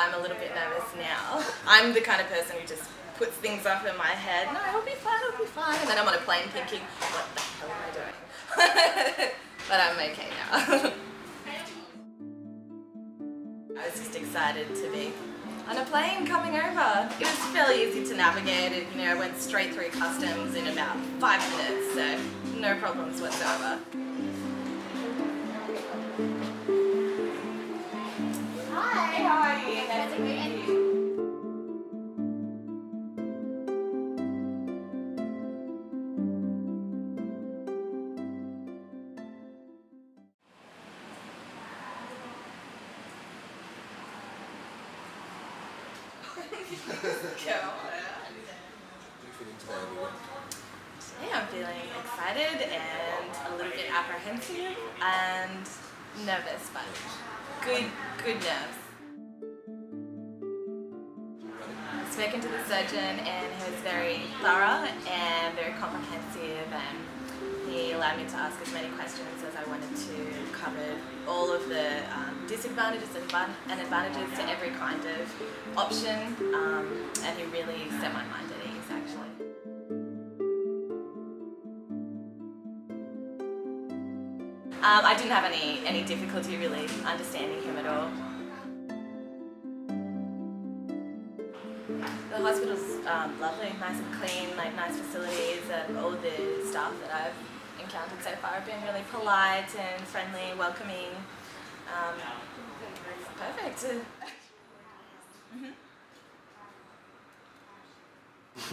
I'm a little bit nervous now. I'm the kind of person who just puts things up in my head. No, it'll be fine, it'll be fine. And then I'm on a plane thinking, what the hell am I doing? But I'm okay now. I was just excited to be on a plane coming over. It was fairly easy to navigate. It, I went straight through customs in about 5 minutes, so no problems whatsoever. Hi, how are you? Nice to meet you. Yeah, I'm feeling excited and a little bit apprehensive and nervous, but good nerves. I've spoken to the surgeon and he was very thorough and very comprehensive, and he allowed me to ask as many questions as I wanted to, cover all of the disadvantages and advantages to every kind of option, and he really set my mind at ease actually. I didn't have any difficulty really understanding him at all. The hospital's lovely, nice and clean, like nice facilities, and all the staff that I've encountered so far have been really polite and friendly, welcoming. Perfect.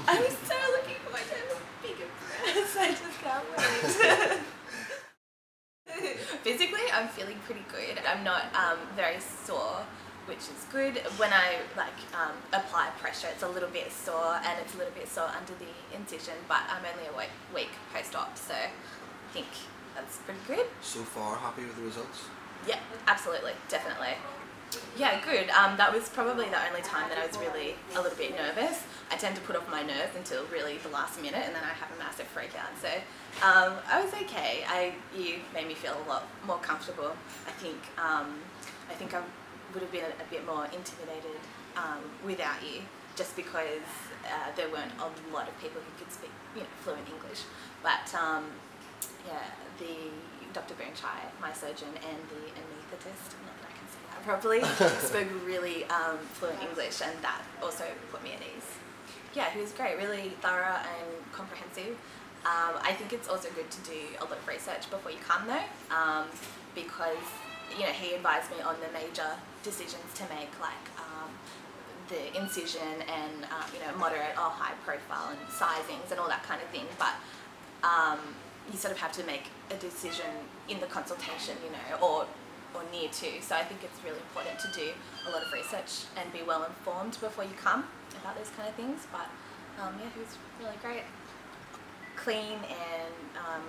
I'm so looking forward to having bigger breasts. I just can't wait. Physically, I'm feeling pretty good. I'm not very sore, which is good. When I apply pressure, it's a little bit sore, and it's a little bit sore under the incision, but I'm only a week post-op, so I think that's pretty good. So far, happy with the results? Yeah, absolutely, definitely. Yeah, good. That was probably the only time that I was really a little bit nervous. I tend to put off my nerves until really the last minute, and then I have a massive freak out. So I was okay. You made me feel a lot more comfortable. I think I would have been a bit more intimidated without you, just because there weren't a lot of people who could speak fluent English. But yeah, the Dr. Boonchai, my surgeon, and the anaesthetist, not that I can say that properly, spoke really fluent English, and that also put me at ease. Yeah, he was great, really thorough and comprehensive. I think it's also good to do a lot of research before you come though, because he advised me on the major decisions to make, like the incision and moderate or high profile and sizings and all that kind of thing. But you sort of have to make a decision in the consultation, or near to. So I think it's really important to do a lot of research and be well informed before you come about those kind of things. But yeah, he was really great. Clean, and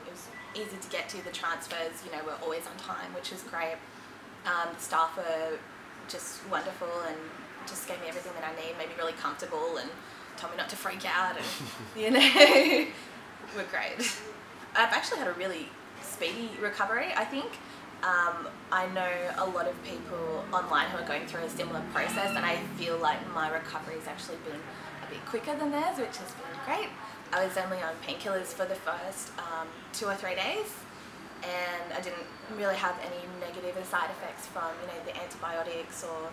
it was easy to get to. The transfers, were always on time, which was great. The staff were just wonderful and just gave me everything that I need, made me really comfortable and told me not to freak out, and were great. I've actually had a really speedy recovery, I think. I know a lot of people online who are going through a similar process, and I feel like my recovery has actually been a bit quicker than theirs, which has been great. I was only on painkillers for the first 2 or 3 days, and I didn't really have any negative side effects from the antibiotics or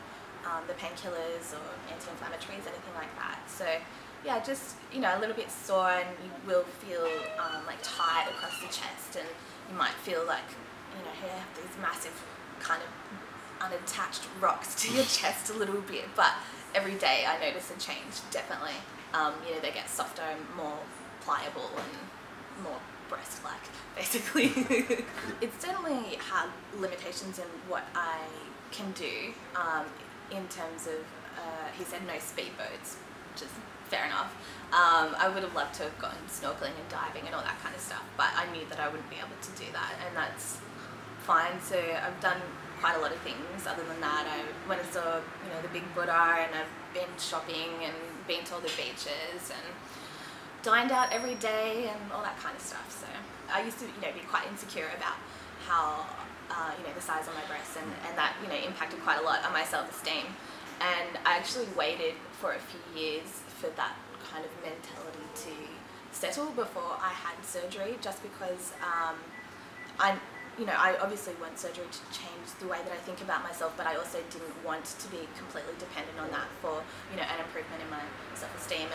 the painkillers or anti-inflammatories, anything like that. So yeah, just a little bit sore, and you will feel like tight across the chest, and you might feel like you have these massive kind of unattached rocks to your chest a little bit. But every day I notice a change, definitely. They get softer and more pliable and more breast-like, basically. It's certainly had limitations in what I can do in terms of, he said no speedboats, which is fair enough. I would have loved to have gone snorkeling and diving and all that kind of stuff, but I knew that I wouldn't be able to do that, and that's fine. So I've done quite a lot of things. Other than that, I went and saw the Big Buddha, and I've been shopping and been to all the beaches and dined out every day and all that kind of stuff. So I used to be quite insecure about how the size of my breasts, and that impacted quite a lot on my self-esteem. And actually waited for a few years for that kind of mentality to settle before I had surgery, just because I obviously want surgery to change the way that I think about myself, but I also didn't want to be completely dependent on that for, an improvement in my self-esteem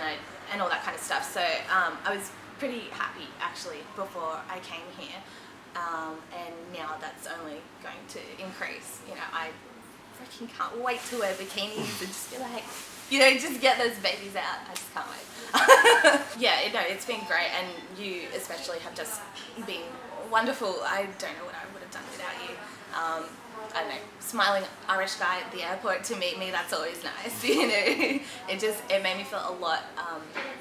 and all that kind of stuff. So I was pretty happy actually before I came here, and now that's only going to increase. I freaking can't wait to wear bikinis and just be like, just get those babies out. I just can't wait. Yeah, it's been great, and you especially have just been wonderful. I don't know what I would have done without you. I don't know, smiling Irish guy at the airport to meet me, that's always nice. It made me feel a lot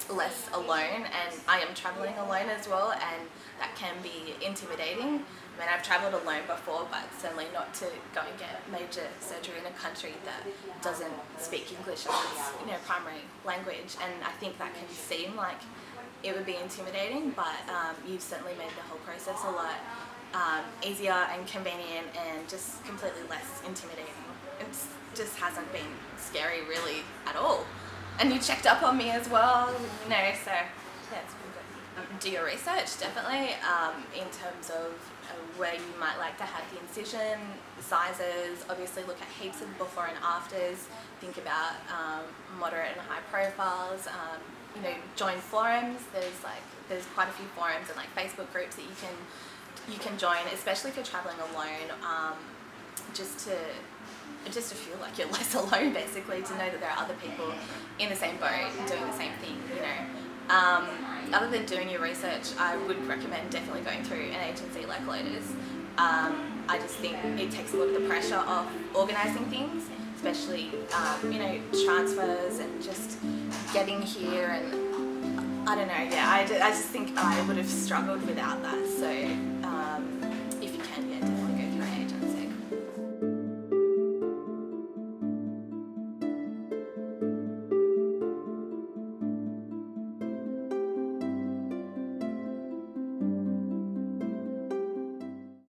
less alone, and I am traveling alone as well, and that can be intimidating. I mean, I've travelled alone before, but certainly not to go and get major surgery in a country that doesn't speak English as its primary language, and I think that can seem like it would be intimidating, but you've certainly made the whole process a lot easier and convenient and just completely less intimidating. It just hasn't been scary really at all. And you checked up on me as well, so yeah, it's been good. Do your research, definitely, in terms of where you might like to have the incision, sizes. Obviously look at heaps of before and afters, think about moderate and high profiles, join forums. There's quite a few forums and Facebook groups that you can join, especially if you're traveling alone, just to feel like you're less alone, basically, to know that there are other people in the same boat doing the same thing, Other than doing your research, I would recommend definitely going through an agency like Lotus. I just think it takes a lot of the pressure off organising things, especially, transfers and just getting here, and I don't know, yeah, I just think I would have struggled without that, so